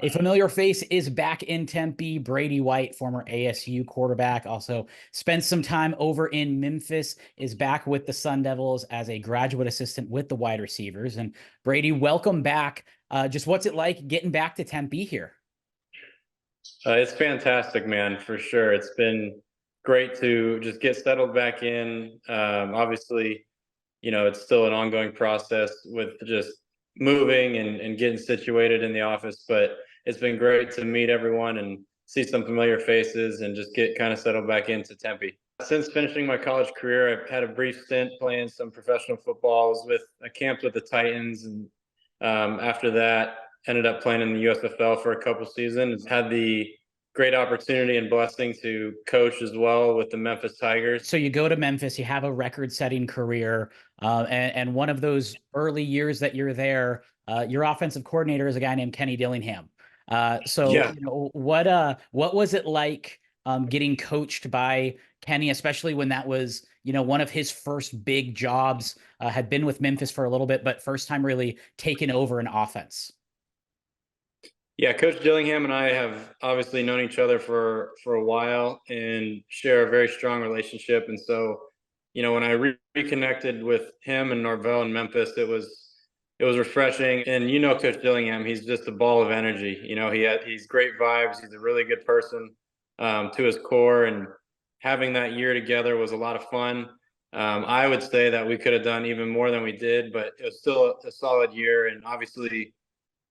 A familiar face is back in Tempe. Brady White, former ASU quarterback, also spent some time over in Memphis, is back with the Sun Devils as a graduate assistant with the wide receivers. And Brady, welcome back. Just what's it like getting back to Tempe here? It's fantastic, man, for sure. It's been great to just get settled back in. Obviously, it's still an ongoing process with just moving and getting situated in the office, but it's been great to meet everyone and see some familiar faces and just get kind of settled back into Tempe. Since finishing my college career, I've had a brief stint playing some professional football. I camped with the Titans, and after that, ended up playing in the USFL for a couple seasons. Had the great opportunity and blessing to coach as well with the Memphis Tigers. So you go to Memphis, you have a record-setting career, and one of those early years that you're there, your offensive coordinator is a guy named Kenny Dillingham. So Yeah, what was it like getting coached by Kenny, especially when that was one of his first big jobs? Had been with Memphis for a little bit, but first time really taking over an offense. yeah. Coach Dillingham and I have obviously known each other for a while and share a very strong relationship. And so, when I reconnected with him and Norvell in Memphis, it was refreshing. And Coach Dillingham, he's just a ball of energy. He's great vibes. He's a really good person to his core, and having that year together was a lot of fun. I would say that we could have done even more than we did, but it was still a solid year. And obviously,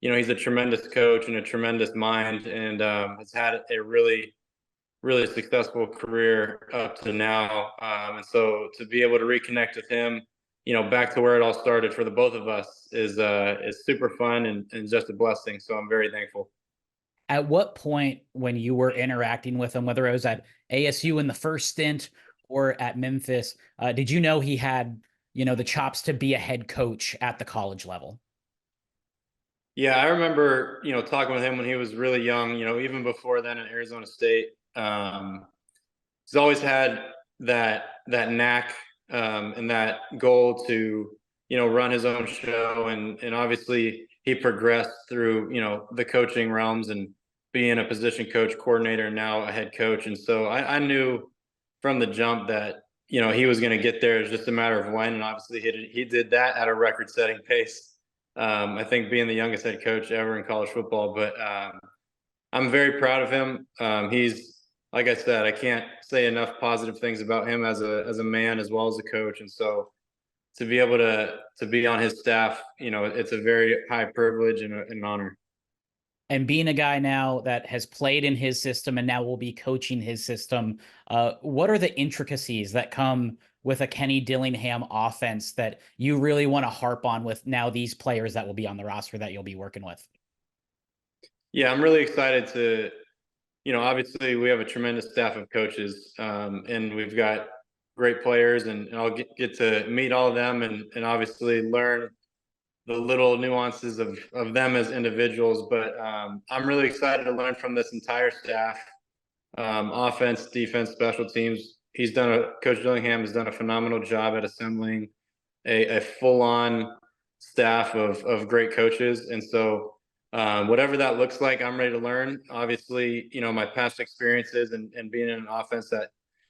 he's a tremendous coach and a tremendous mind, and has had a really, really successful career up to now. And so to be able to reconnect with him, back to where it all started for the both of us is super fun and just a blessing. So I'm very thankful. At what point when you were interacting with him, whether it was at ASU in the first stint or at Memphis, did you know he had, the chops to be a head coach at the college level? Yeah, I remember, talking with him when he was really young, even before then at Arizona State. He's always had that knack and that goal to, run his own show, and obviously he progressed through, the coaching realms and being a position coach, coordinator, and now a head coach. And so I knew from the jump that, he was going to get there. It's just a matter of when, and obviously he did that at a record-setting pace. I think being the youngest head coach ever in college football, but I'm very proud of him. He's, like I said, I can't say enough positive things about him as a man as well as a coach. And so to be able to be on his staff, it's a very high privilege and an honor. And being a guy now that has played in his system and now will be coaching his system, what are the intricacies that come with a Kenny Dillingham offense that you really want to harp on with now these players that will be on the roster that you'll be working with? Yeah, I'm really excited to, obviously we have a tremendous staff of coaches, and we've got great players, and I'll get to meet all of them and obviously learn the little nuances of them as individuals. But I'm really excited to learn from this entire staff, offense, defense, special teams. Coach Dillingham has done a phenomenal job at assembling a full-on staff of great coaches. And so whatever that looks like, I'm ready to learn. Obviously, my past experiences and being in an offense that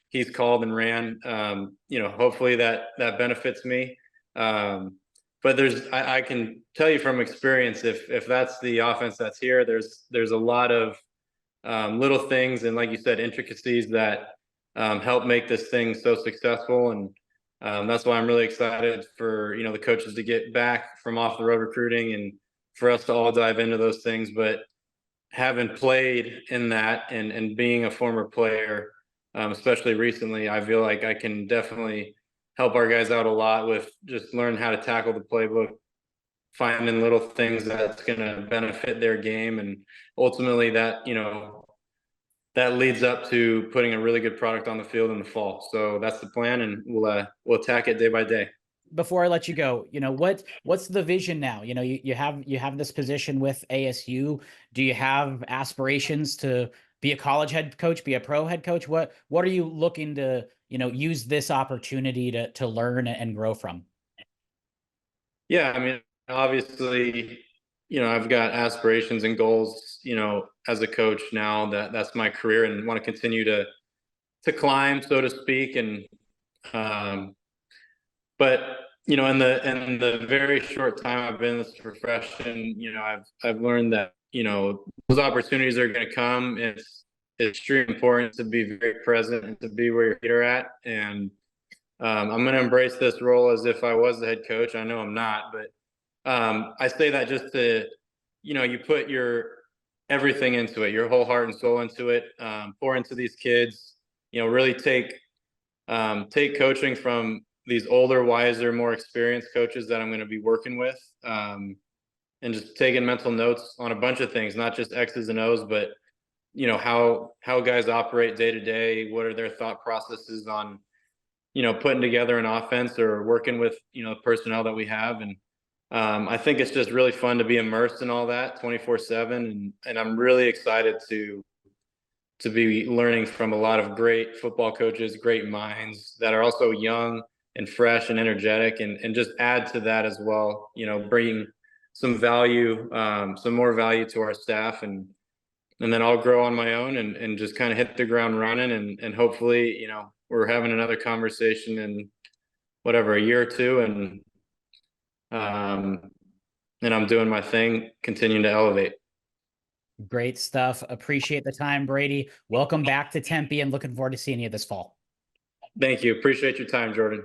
he's called and ran, hopefully that benefits me. But I can tell you from experience, if that's the offense that's here, there's a lot of little things, and like you said, intricacies that help make this thing so successful. And that's why I'm really excited for the coaches to get back from off the road recruiting and for us to all dive into those things. But having played in that and being a former player, especially recently, I feel like I can definitely help our guys out a lot with just learning how to tackle the playbook, finding little things that's going to benefit their game, and ultimately that leads up to putting a really good product on the field in the fall. So that's the plan, and we'll attack it day by day. Before I let you go, what's the vision now? You have this position with ASU. Do you have aspirations to be a college head coach, be a pro head coach? What are you looking to, use this opportunity to learn and grow from? Yeah, I mean, obviously, I've got aspirations and goals as a coach now that's my career, and want to continue to climb, so to speak. And um, but in the very short time I've been this profession, I've learned that those opportunities are going to come. It's extremely important to be very present and to be where your feet are at. And I'm going to embrace this role as if I was the head coach. I know I'm not, but I say that just to, you put your everything into it, your whole heart and soul into it, pour into these kids, really take coaching from these older, wiser, more experienced coaches that I'm going to be working with, and just taking mental notes on a bunch of things, not just X's and O's, but how guys operate day to day. What are their thought processes on putting together an offense or working with the personnel that we have. And I think it's just really fun to be immersed in all that 24/7, and I'm really excited to be learning from a lot of great football coaches, great minds that are also young and fresh and energetic, and just add to that as well. Bring some value, some more value to our staff, and then I'll grow on my own and just kind of hit the ground running, and hopefully, we're having another conversation in whatever, a year or two, um, and I'm doing my thing, continuing to elevate. Great stuff. Appreciate the time, Brady. Welcome back to Tempe, and looking forward to seeing you this fall. Thank you. Appreciate your time, Jordan.